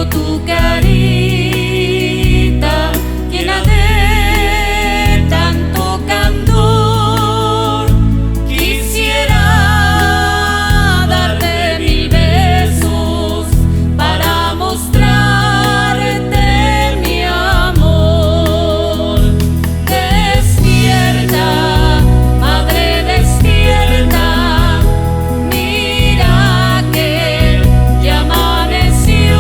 tu carita llena de tanto candor. Quisiera darte 1000 besos para mostrarte mi amor. Despierta, madre, despierta. Mira que ya amaneció.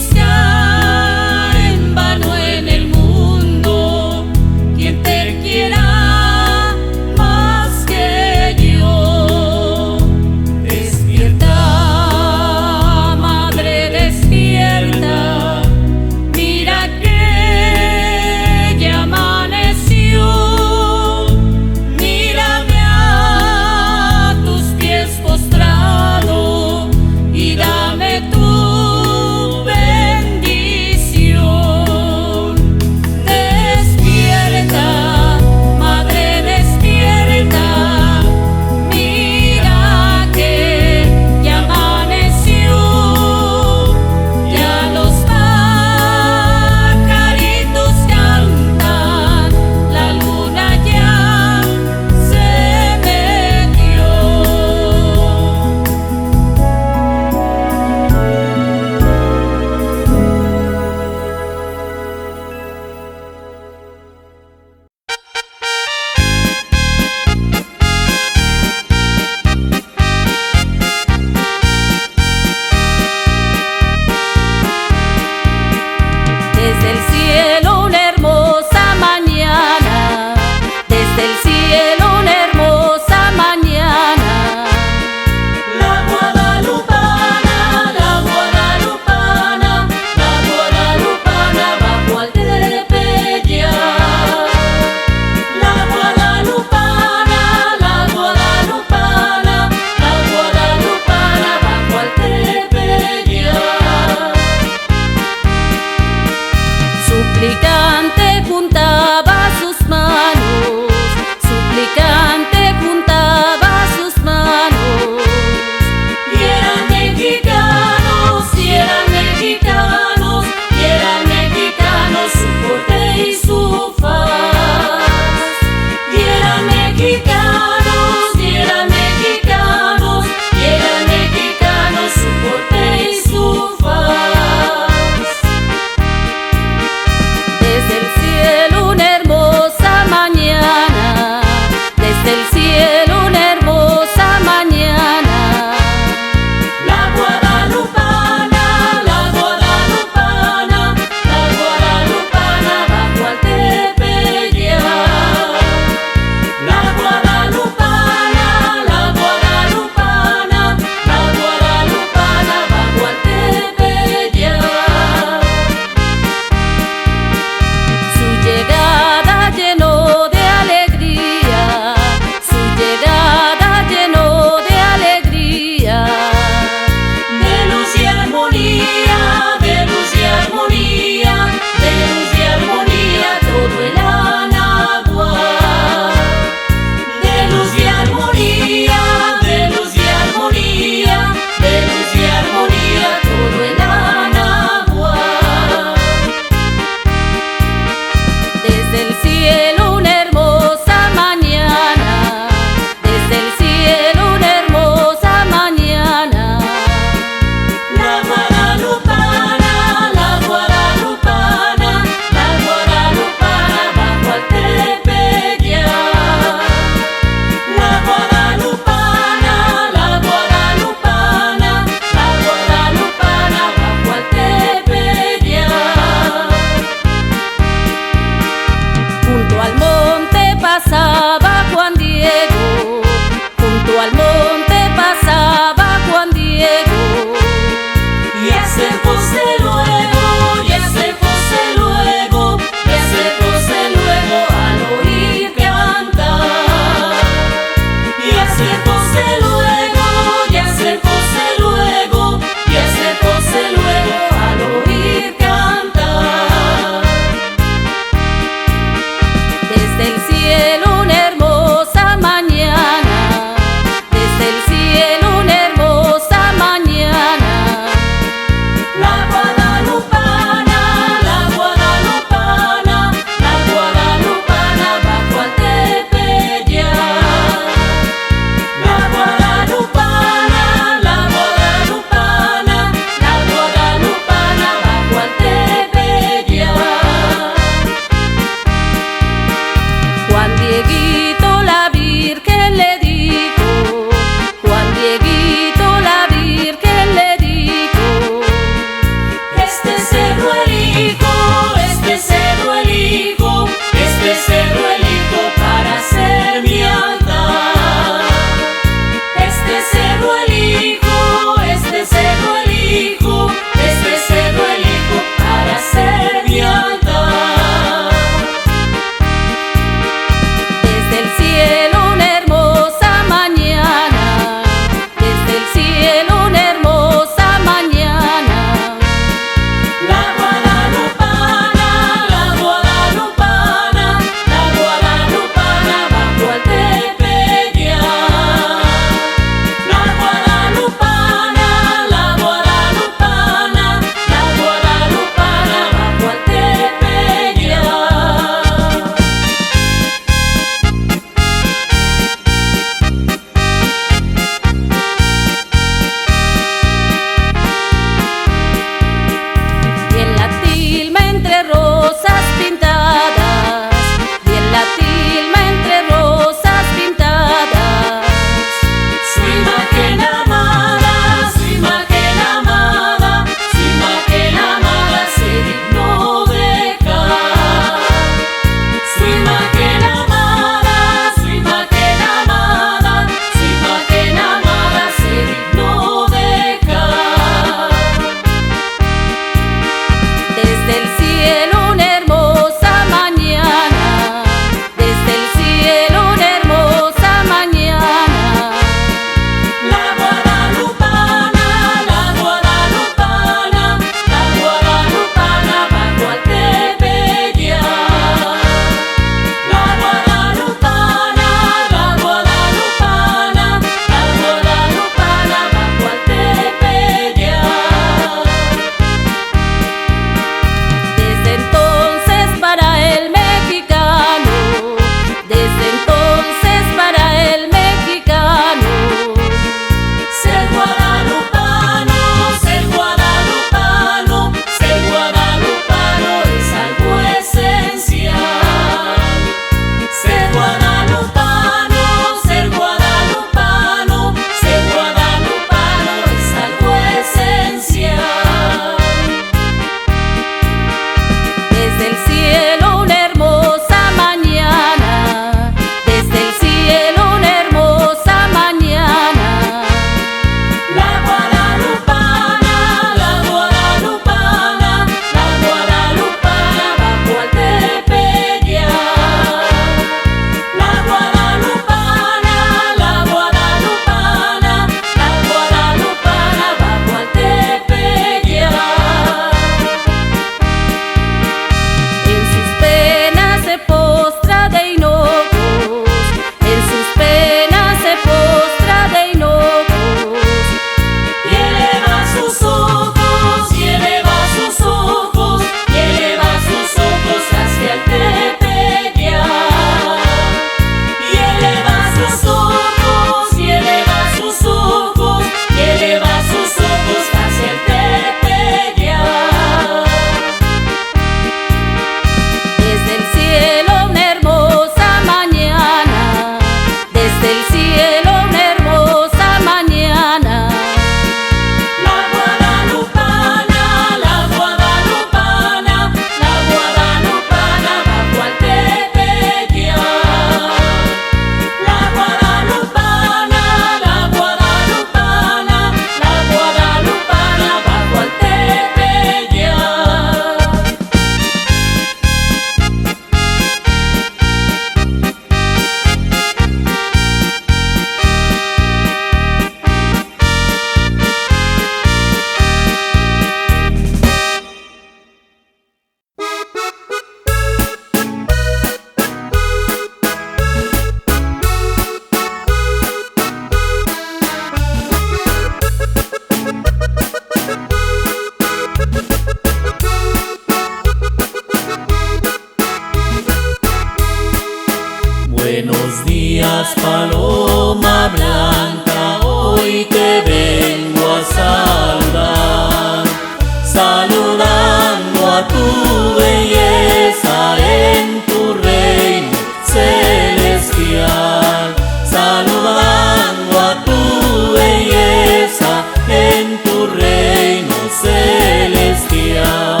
a tu belleza en tu reino celestial, saludando a tu belleza en tu reino celestial.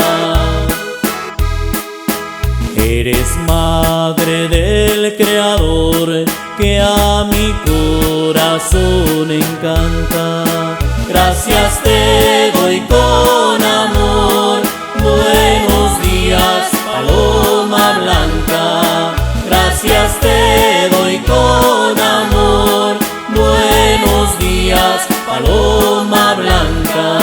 Eres madre del Creador que a mi corazón encanta. Gracias te doy con amor. Buenos días, paloma blanca. Gracias te doy con amor. Buenos días, paloma blanca.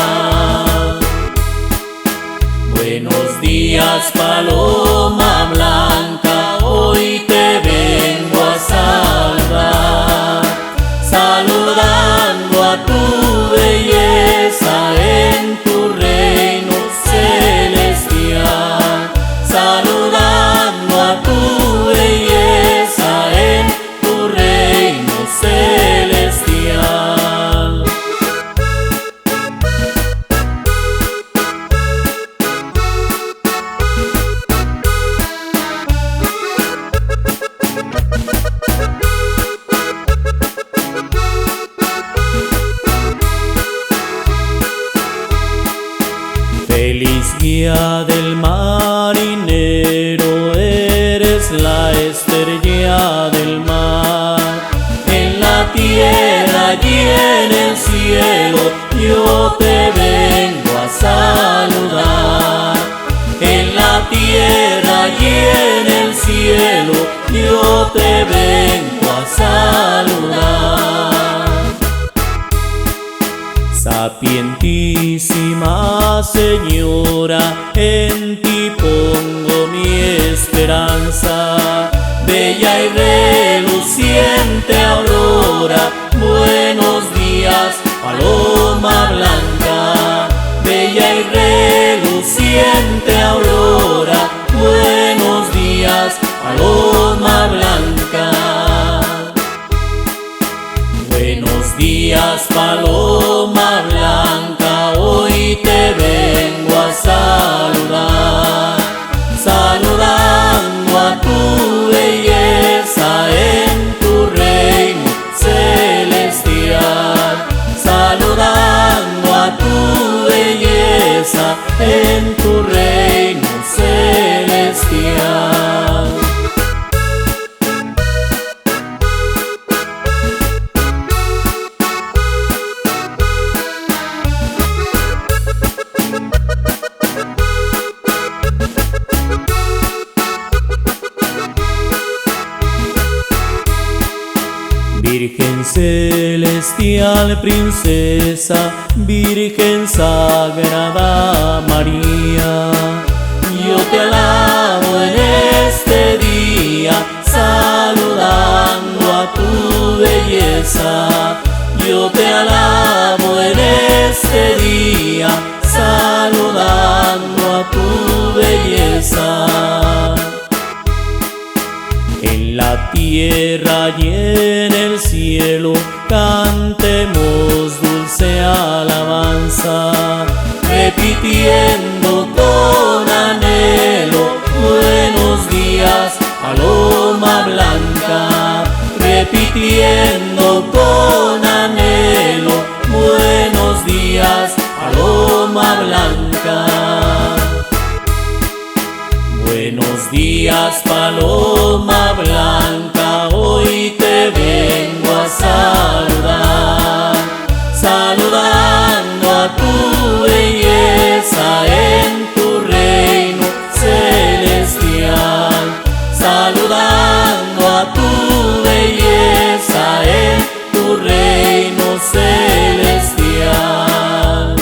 Buenos días, paloma blanca. Hoy te vengo a saludar, saludando a tu belleza en tu reino celestial, saludando a tu belleza en tu reino celestial. Feliz guía del marinero, eres la estrella del mar. En la tierra y en el cielo yo te vengo a saludar. En la tierra y en el cielo yo te vengo a saludar. Sapientísima Señora, en ti pongo mi esperanza. Bella y reluciente aurora, buenos días, paloma blanca. Bella y reluciente aurora, buenos días, paloma blanca. Buenos días, paloma blanca, hoy te vengo a saludar, saludando a tu belleza en tu reino celestial, saludando a tu belleza en tu reino celestial. Virgen celestial, princesa, Virgen sagrada María, yo te alabo en este día, saludando a tu belleza. Yo te alabo en este día, saludando a tu belleza. En la tierra y en el cielo cantemos dulce alabanza, repitiendo con anhelo, buenos días, paloma blanca. Repitiendo con anhelo, buenos días, paloma blanca. Buenos días, paloma blanca, hoy te vengo a saludar, saludando a tu belleza en tu reino celestial, saludando a tu belleza en tu reino celestial.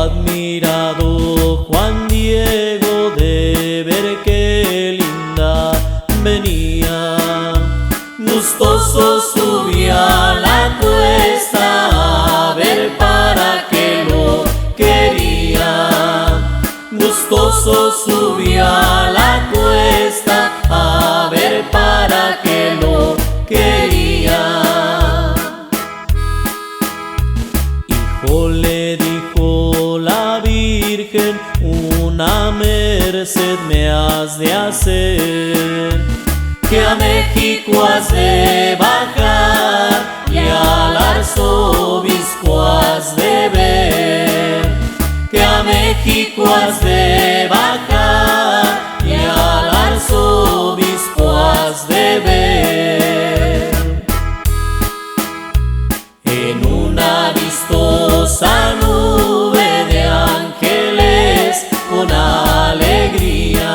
admirado Juan Diego de ver qué linda venía. Gustoso subía a la cuesta a ver para qué lo quería. Gustoso subía a la cuesta a ver para qué lo quería. Hijo, le dijo la Virgen, una merced me has de hacer, que a México has de bajar y al arzobispo has de ver, que a México has de bajar y al arzobispo has de ver. En una vistosa nube de ángeles con alegría,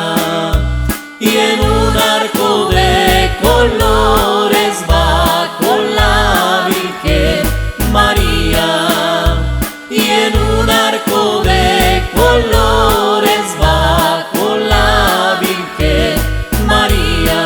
y en un arco de colores va con la Virgen María, y en un arco de colores va con la Virgen María.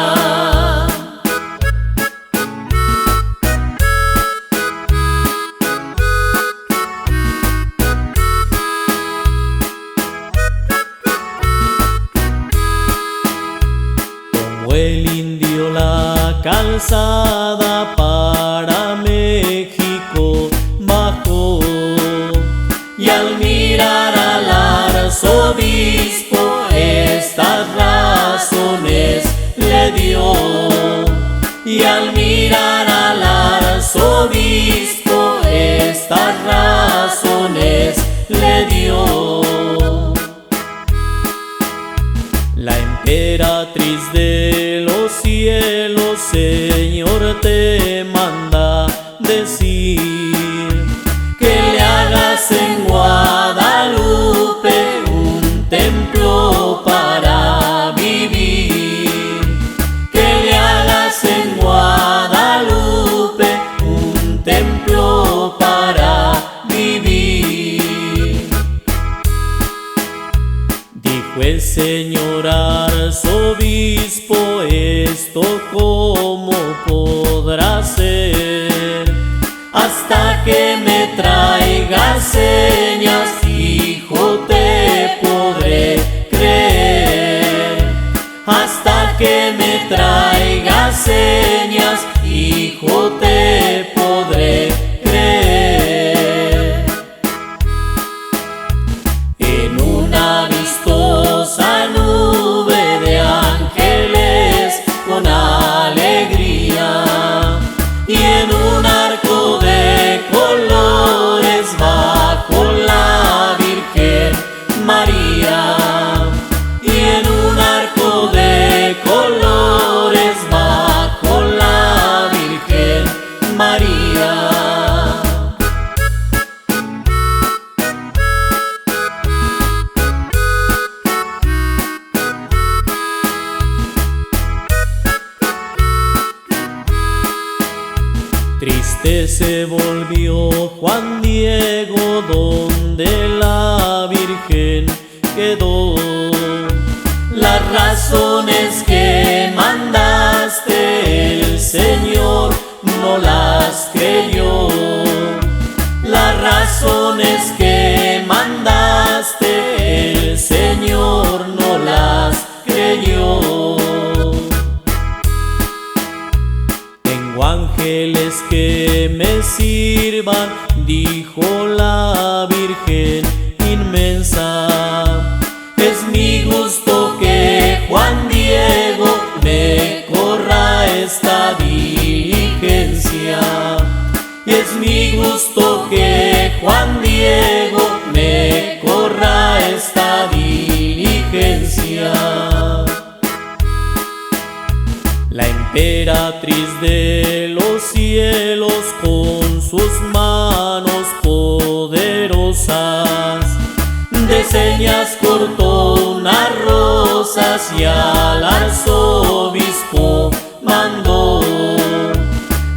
El indio la calzada para México bajó, y al mirar al arzobispo estas razones le dio, y al mirar al arzobispo estas razones le dio. La emperatriz de los cielos, Señor, te manda decir que le hagas en Guadalupe un templo para vivir, que le hagas en Guadalupe un templo para vivir. Dijo el señor arzobispo, esto cómo podrá ser, hasta que me traigas señas, hijo, te podré creer. Hasta que me traigas señas, hijo, te podré creer. En una vistosa nube de ángeles con alegría, y en un arco de colores va con la Virgen María, y en un arco de colores va con la Virgen María. Triste se volvió Juan Diego donde la Virgen quedó. Las razones que mandaste el Señor no las creyó. Las razones que mandaste el Señor no las creyó. Tengo ángeles que me sirvan, dijo la Virgen inmensa. Es mi gusto que Juan Diego me corra esta diligencia. Y es mi gusto que Juan Diego me corra esta diligencia. La emperatriz de los cielos con sus manos poderosas de señas cortó unas rosas y al arzobispo mandó.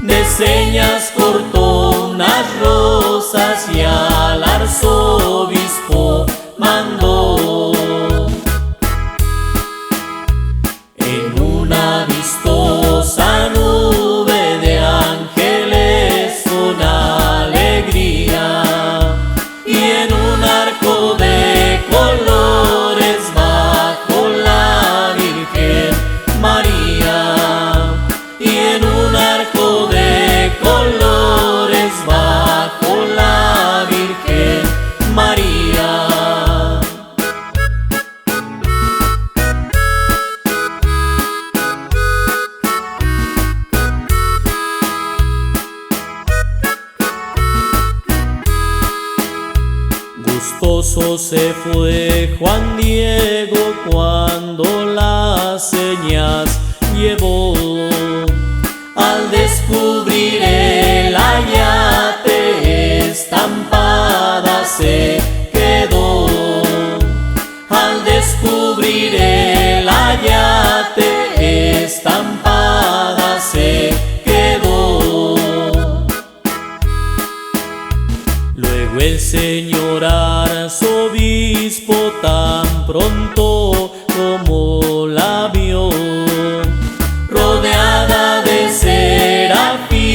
De señas cortó unas rosas y al arzobispo se fue Juan Diego cuando las señas llevó. Al descubrir el ayate estampada se quedó. Al descubrir el ayate estampada se quedó. Luego el señor arzobispo tan pronto como la vio, rodeada de serafines,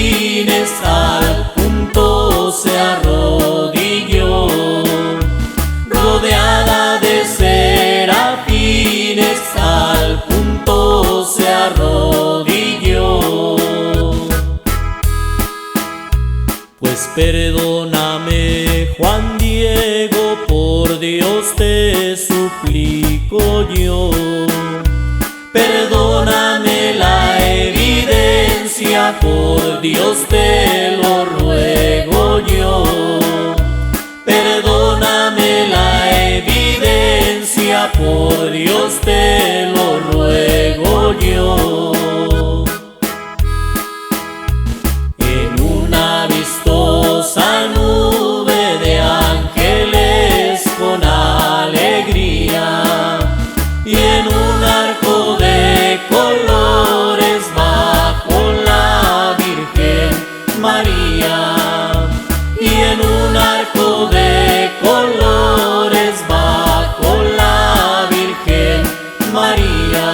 al punto se arrodilló. Rodeada de serafines, al punto se arrodilló. Pues perdóname, Juan Diego, por Dios te suplico yo. Perdóname la evidencia, por Dios te lo ruego yo. Perdóname la evidencia, por Dios te lo ruego yo. En una vistosa nube de ángeles con alegría, y en un arco de colores bajo la Virgen María, y en un arco de colores bajo la Virgen María.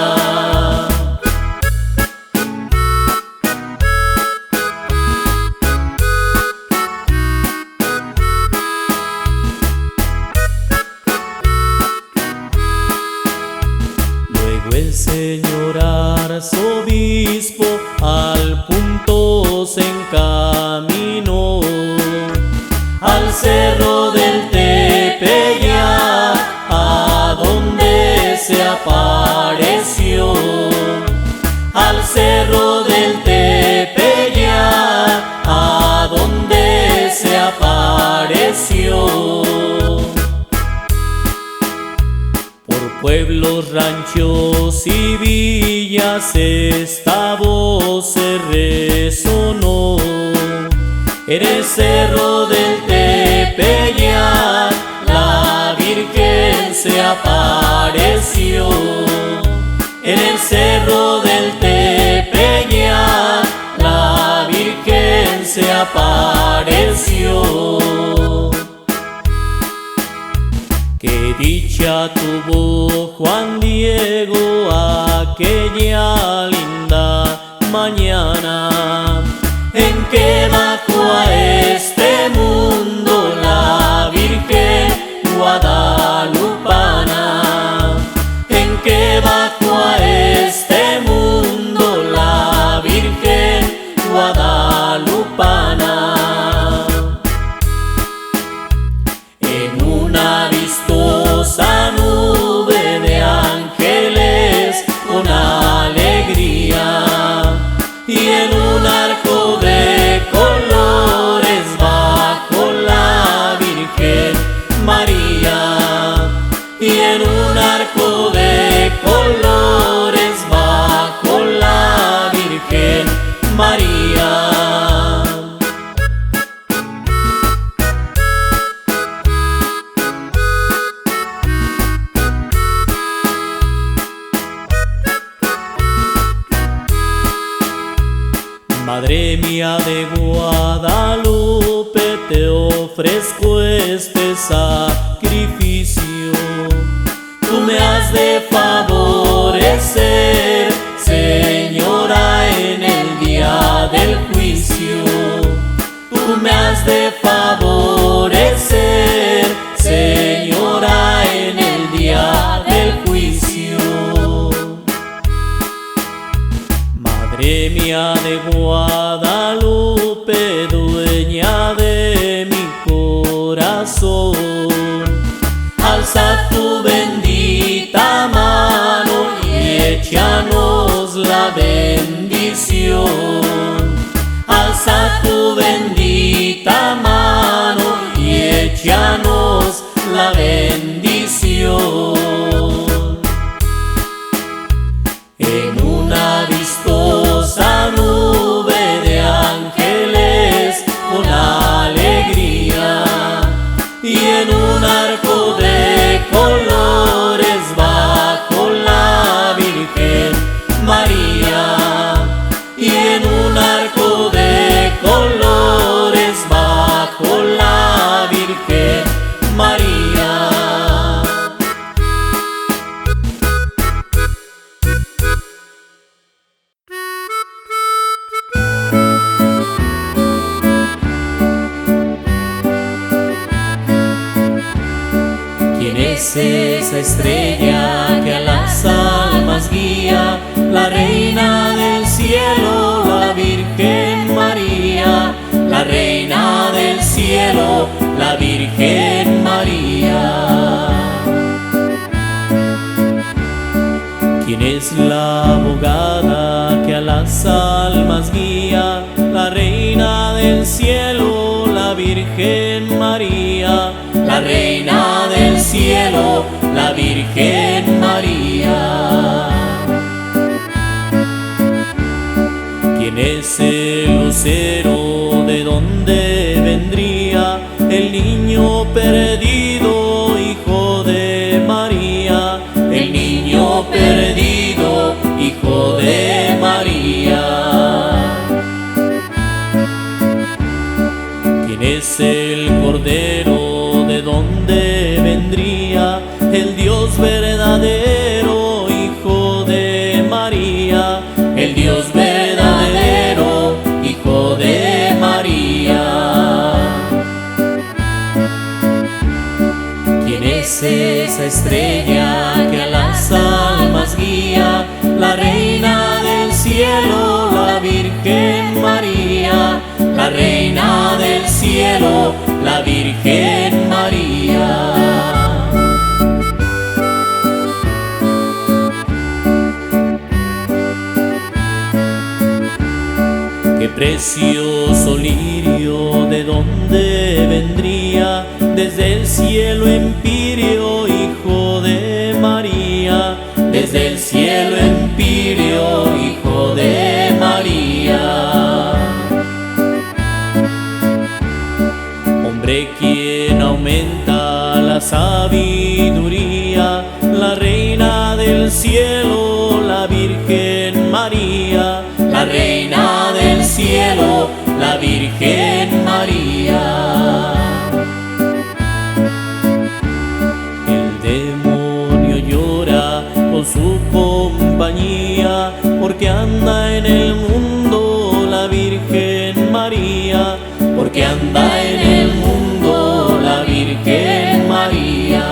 Luego el señor arzobispo al punto se encaminó, al cerro del Tepeyac, a donde se apareció. Al cerro del Tepeyac, a donde se apareció. Por pueblos, ranchos y villas esta voz se resonó. En el cerro del Tepeyac la Virgen se apareció. En el cerro del Tepeyac la Virgen se apareció. Qué dicha tuvo Juan Diego aquella linda mañana, en que bajó a este mundo la Virgen guadalupana. En que bajó a este mundo la Virgen guadalupana. En una vistosa nube de ángeles con alegría, y en un arco de colores bajo la Virgen María, y en un arco de colores bajo la Virgen María. Madre mía de Guadalupe, te ofrezco este sacrificio. Tú me has de favorecer, Señora, en el día del juicio. Tú me has de favorecer, Señora, en el día del juicio. Madre mía de Guadalupe, dueña de mi corazón, alza tu bendita mano y échanos la bendición. Alza tu bendita mano y échanos la la bendición. En una vistosa nube de ángeles con alegría, y en un arco de colores bajo la Virgen María, y en un arco de colores bajo la Virgen María. ¿Quién es esa estrella que a las almas guía? La reina del cielo, la Virgen María. La reina del cielo, la Virgen María. ¿Quién es la abogada que a las almas guía? La reina del cielo, la Virgen María. La reina del cielo, la Virgen María. ¿Quién es el lucero? ¿De dónde vendría? El niño perdido, hijo de María. El niño perdido, hijo de María. ¿Quién es el cordero? ¿De dónde vendría? El Dios verdadero, hijo de María. El Dios verdadero, hijo de María. ¿Quién es esa estrella que a las almas guía? La reina del cielo, la Virgen María. La reina del cielo, la Virgen María. Qué precioso lirio, ¿de dónde vendría? Desde el cielo empíreo, hijo de María. Desde el cielo empíreo, hijo de María. Hombre, quien aumenta la sabiduría, la reina del cielo, la Virgen María. La reina del cielo, la Virgen María. El demonio llora con su compañía, porque anda en el mundo la Virgen María. Porque anda en el mundo la Virgen María.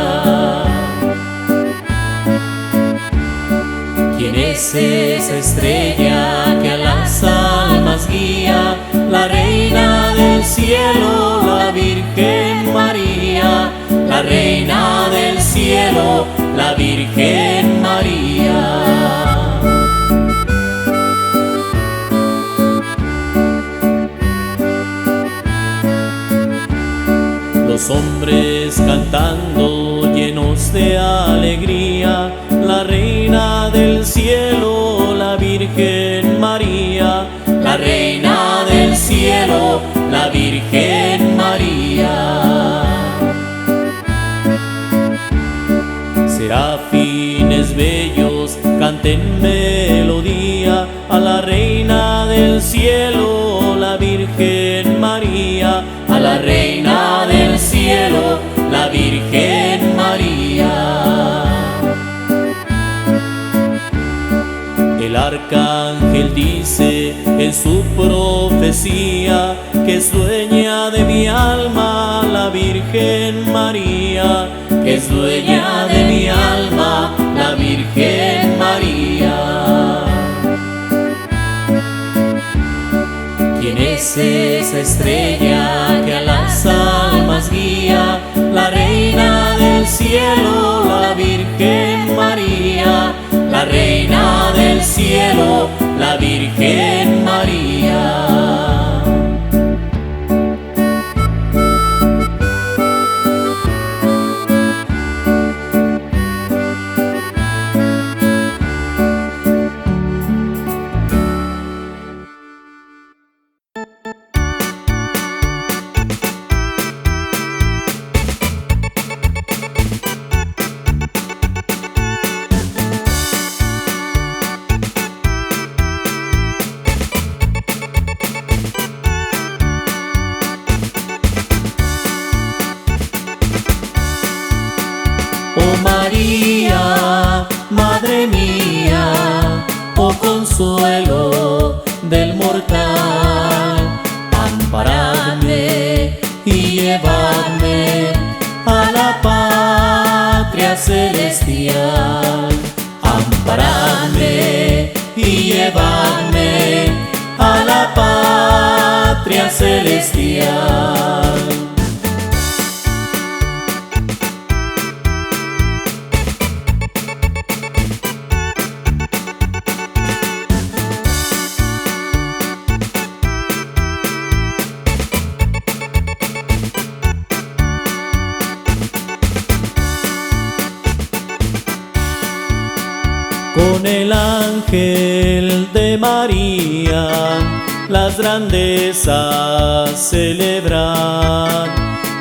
¿Quién es esa estrella que a las almas guía? La reina del cielo, la Virgen María. La reina del cielo, la Virgen María. Los hombres cantando llenos de alegría, la reina del cielo, la Virgen María. La reina del cielo, la Virgen María. Serafines bellos canten melodía a la reina del cielo, la Virgen María. A la reina del cielo, la Virgen María. El arcángel dice en su profecía que es dueña de mi alma la Virgen María. Que es dueña de mi alma la Virgen María. ¿Quién es esa estrella que a las almas guía? La reina del cielo, la Virgen María. La reina del cielo, la Virgen María. Oh María, Madre mía, oh consuelo del mortal, amparadme y llevadme a la patria celestial. Amparadme y llevadme a la patria celestial. Con el ángel de María las grandezas celebran,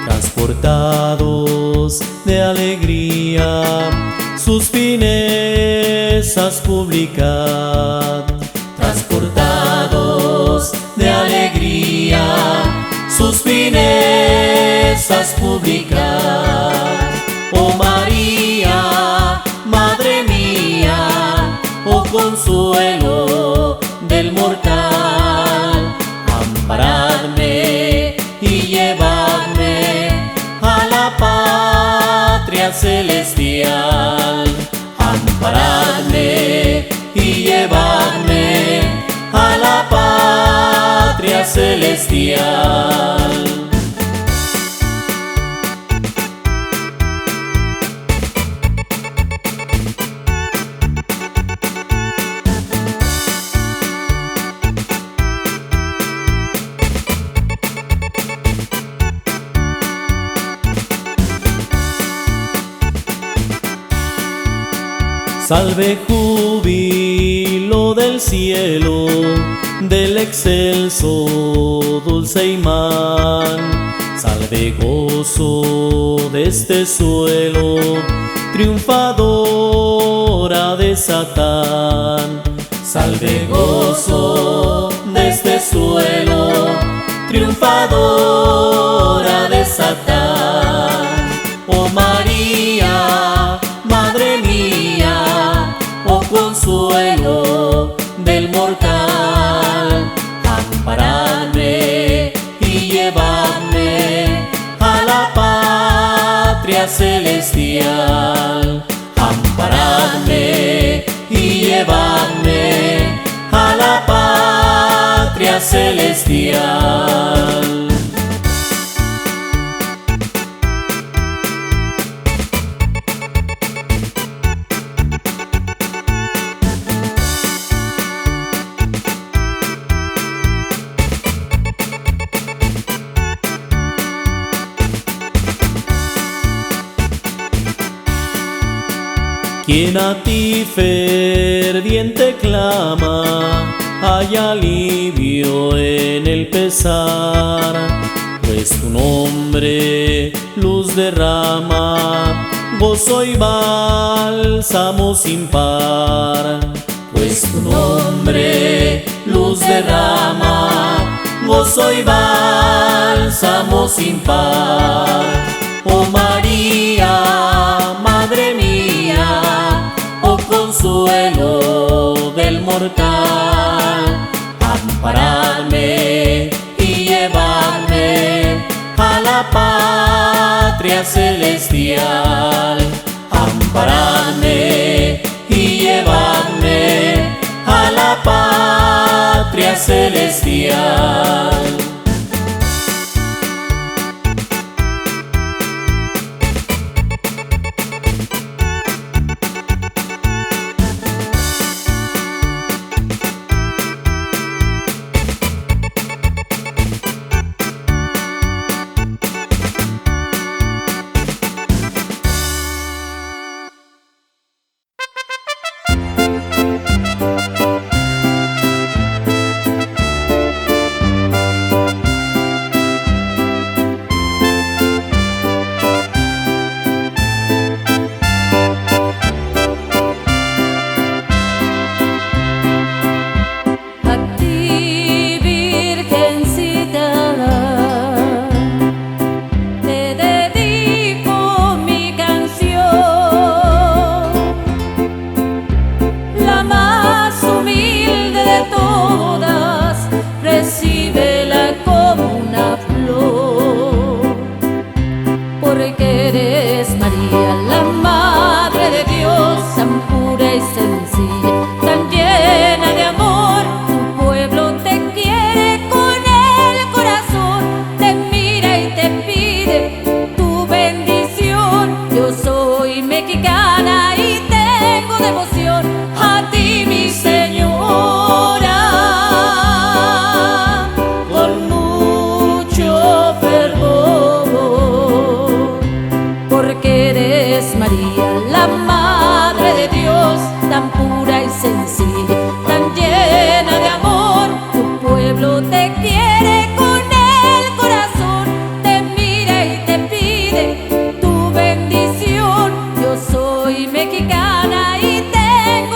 transportados de alegría sus finezas publicad. Transportados de alegría sus finezas publicad. Oh María, Madre mía, oh consuelo del mortal, amparadme y llevadme a la patria celestial. Amparadme y llevadme a la patria celestial. Salve júbilo del cielo, del excelso dulce imán. Salve gozo de este suelo, triunfadora de Satán. Salve gozo de este suelo, triunfadora de Satán. Oh María, Madre mía, oh consuelo del mortal, amparadme y llevadme a la patria celestial. Amparadme y llevadme a la patria celestial. Quien a ti ferviente clama, haya alivio en el pesar, pues tu nombre luz derrama, gozo y bálsamo sin par. Pues tu nombre luz derrama, gozo y bálsamo sin par. Oh María, Madre mía, oh consuelo del mortal, amparadme y llevadme a la patria celestial. Amparadme y llevadme a la patria celestial. mexicana y tengo devoción a ti, mi señora, con mucho fervor, porque eres María, la Madre de Dios, tan pura y sencilla, tan llena de amor. Tu pueblo te quiere con el corazón, te mira y te pide tu bendición. Yo soy mexicana y tengo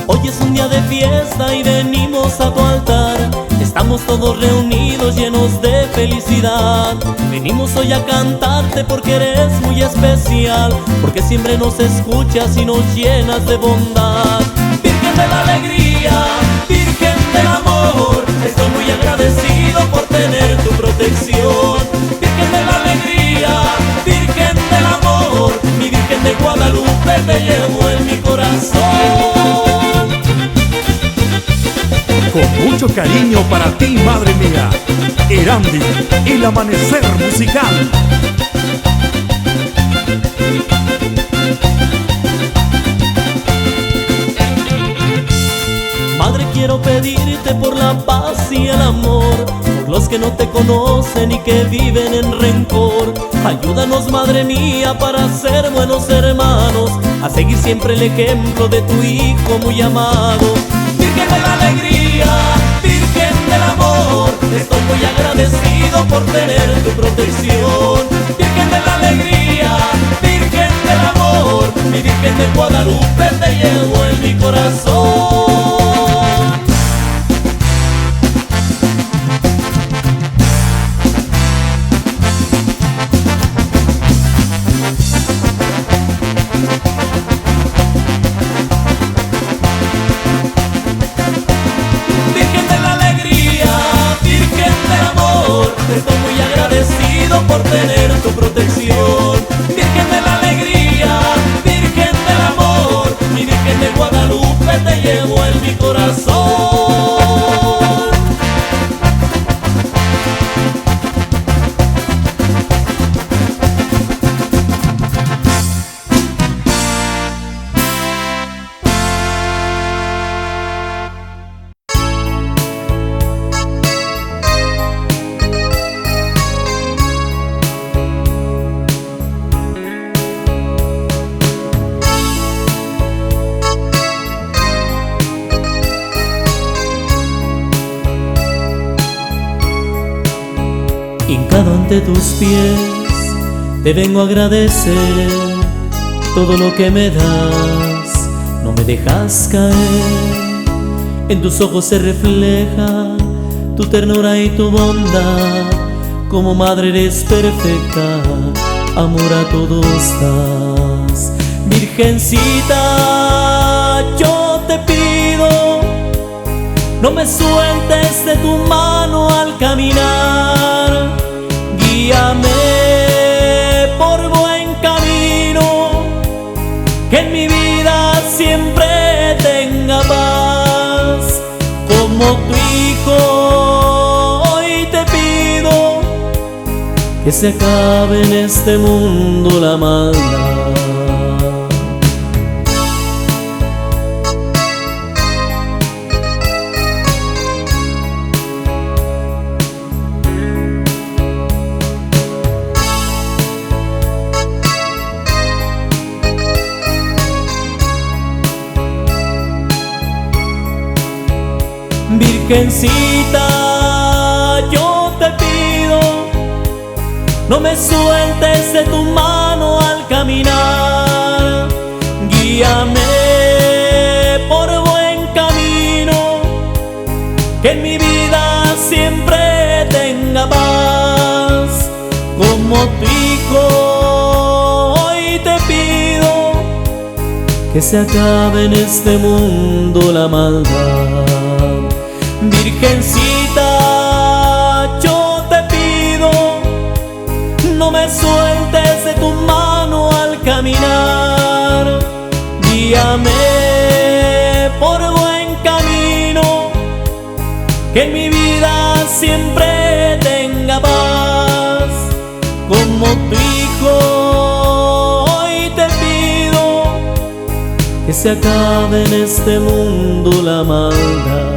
Hoy es un día de fiesta y venimos a tu altar. Estamos todos reunidos llenos de felicidad. Venimos hoy a cantarte porque eres muy especial, porque siempre nos escuchas y nos llenas de bondad. Virgen de la alegría, Virgen del amor, estoy muy agradecido por tener tu protección. Virgen de la alegría, Virgen del amor, mi Virgen de Guadalupe te llevo en mi corazón. Con mucho cariño para ti, madre mía, Erandi, el amanecer musical. Madre, quiero pedirte por la paz y el amor, por los que no te conocen y que viven en rencor. Ayúdanos, madre mía, para ser buenos hermanos, a seguir siempre el ejemplo de tu hijo muy amado. Virgen de la alegría, Virgen del amor, estoy muy agradecido por tener tu protección. Virgen de la alegría, Virgen del amor, mi Virgen de Guadalupe te llevo en mi corazón. Estoy muy agradecido por tener tu protección. Virgen de la alegría, Virgen del amor, mi Virgen de Guadalupe te llevo en mi corazón. Hincado ante tus pies, te vengo a agradecer todo lo que me das, no me dejas caer. En tus ojos se refleja tu ternura y tu bondad, como madre eres perfecta, amor a todos das. Virgencita, yo te pido, no me sueltes de tu mano al caminar. Guíame por buen camino, que en mi vida siempre tenga paz. Como tu hijo hoy te pido, que se acabe en este mundo la maldad. Virgencita, yo te pido, no me sueltes de tu mano al caminar. Guíame por buen camino, que en mi vida siempre tenga paz. Como tu hijo hoy te pido, que se acabe en este mundo la maldad. Virgencita, yo te pido, no me sueltes de tu mano al caminar. Guíame por buen camino, que en mi vida siempre tenga paz. Como tu hijo hoy te pido, que se acabe en este mundo la maldad.